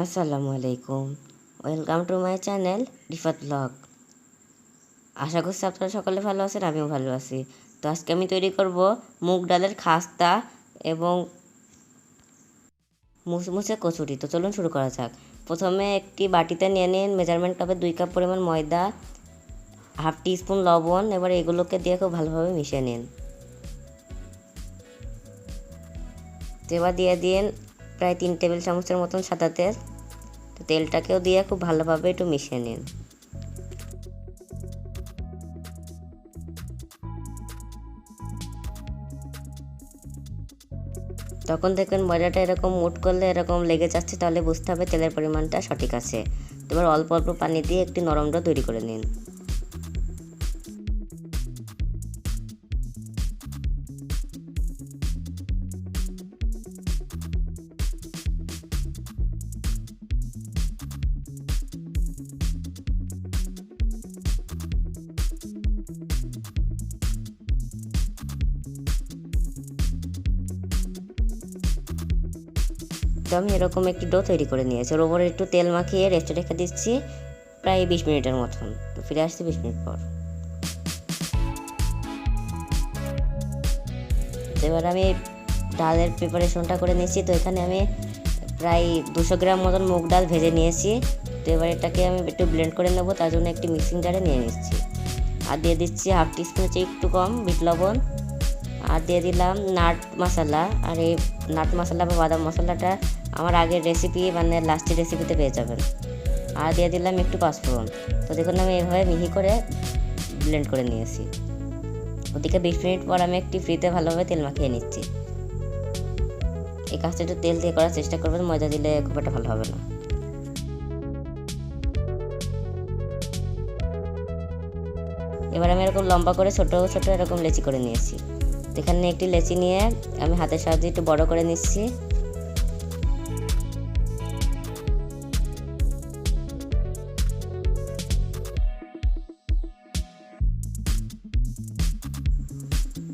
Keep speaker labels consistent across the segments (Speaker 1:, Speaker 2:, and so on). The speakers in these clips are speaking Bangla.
Speaker 1: আসসালামু আলাইকুম, welcome to my channel Rifat blog. আশা করছি আপনারা সকলে ভালো আছেন, আমিও ভালো আছি। তো আজকে আমি তৈরি করব মুগ ডালের খাস্তা এবং মুসমুসে কচুরি। তো চলুন শুরু করা যাক। প্রথমে একটি বাটিতে নিয়ে নিন মেজারমেন্ট কাপে 2 কাপ পরিমাণ ময়দা, হাফ টিস্পুন লবণ। এবার এগুলোকে দিয়ে খুব ভালোভাবে মিশিয়ে নিন। এবার দিয়ে দিন প্রায় 3 টেবিল চামচের মতন সাদা তেল। তো তেলটাকেও দিয়ে খুব ভালোভাবে একটু মিশিয়ে নিন। তখন দেখবেন ময়দাটা এরকম মুট করলে এরকম লেগে যাচ্ছে, তাহলে বুঝতে হবে তেলের পরিমাণটা সঠিক আছে। এবার অল্প অল্প পানি দিয়ে একটি নরম ডো তৈরি করে নিন। তো আমি এরকম একটি ডো তৈরি করে নিয়েছি। ওর ওপরে একটু তেল মাখিয়ে রেস্টে রেখে দিচ্ছি প্রায় 20 মিনিটের মতন। তো ফিরে আসছি 20 মিনিট পর। এবার আমি ডালের প্রিপারেশনটা করে নিয়েছি। তো এখানে আমি প্রায় 200 গ্রাম মতন মুগ ডাল ভেজে নিয়েছি। তো এবার এটাকে আমি একটু ব্লেন্ড করে নেবো, তার জন্য একটি মিক্সিং জারে নিয়ে নিচ্ছি। আর দিয়ে দিচ্ছি হাফ টিস্পুনের চেয়ে একটু কম বিট লবণ। আর দিয়ে দিলাম নাট মশলা। আর এই নাট মশলা বা বাদাম মশলাটা আমার আগের রেসিপি মানে লাস্টের রেসিপিতে পেয়ে যাবেন। আর দিয়ে দিলাম একটু পাঁচফোড়ন। তো দেখুন আমি এভাবে মিহি করে ব্লেন্ড করে নিয়েছি। ওদিকে 20 মিনিট পর আমি একটি ফ্রিতে ভালোভাবে তেল মাখিয়ে নিচ্ছি। এই কাজটা একটু তেল দিয়ে করার চেষ্টা করবেন, ময়দা দিলে খুব একটা ভালো হবে না। এবার আমি এরকম লম্বা করে ছোট ছোট এরকম লেচি করে নিয়েছি। এখানে একটি লেচি নিয়ে আমি হাতের সাহায্যে একটু বড় করে নিচ্ছি।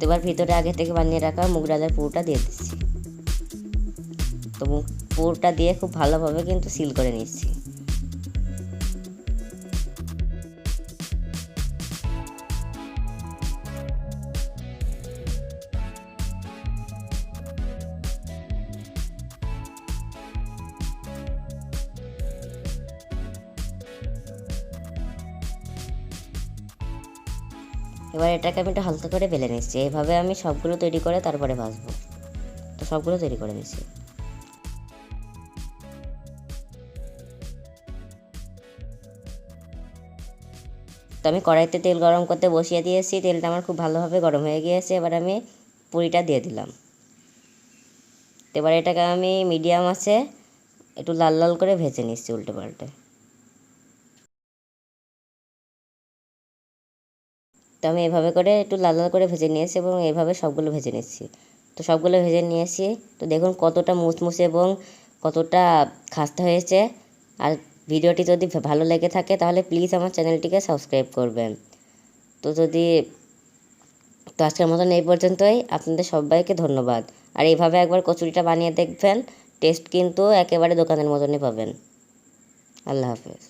Speaker 1: এবার ভিতরে আগে থেকে বানিয়ে রাখা মুগ ডালের পুরটা দিয়ে দিচ্ছি। তো পুরটা দিয়ে খুব ভালোভাবে কিন্তু সিল করে নিচ্ছি। এবার এটাকে আমি একটু হালকা করে বেলে নিচ্ছি। এইভাবে আমি সবগুলো তৈরি করে তারপরে ভাজবো। তো সবগুলো তৈরি করে নিচ্ছি। তো আমি কড়াইতে তেল গরম করতে বসিয়ে দিয়েছি। তেলটা আমার খুব ভালোভাবে গরম হয়ে গিয়েছে। এবার আমি পুরিটা দিয়ে দিলাম। এবার এটাকে আমি মিডিয়াম আছে একটু লাল লাল করে ভেজে নিচ্ছি উল্টে পাল্টে। তো আমি এভাবে করে একটু লাল লাল করে ভেজে নিয়েছি এবং এভাবে সবগুলো ভেজে নিচ্ছি। তো সবগুলো ভেজে নিয়েছি। তো দেখুন কতটা মুচমুচে এবং কতটা খাস্তা হয়েছে। আর ভিডিওটি যদি ভালো লেগে থাকে তাহলে প্লিজ আমার চ্যানেলটিকে সাবস্ক্রাইব করবেন। তো আজকের মতন এই পর্যন্তই। আপনাদের সবাইকে ধন্যবাদ। আর এইভাবে একবার কচুরিটা বানিয়ে দেখবেন, টেস্ট কিন্তু একেবারে দোকানের মতনই পাবেন। আল্লাহ হাফেজ।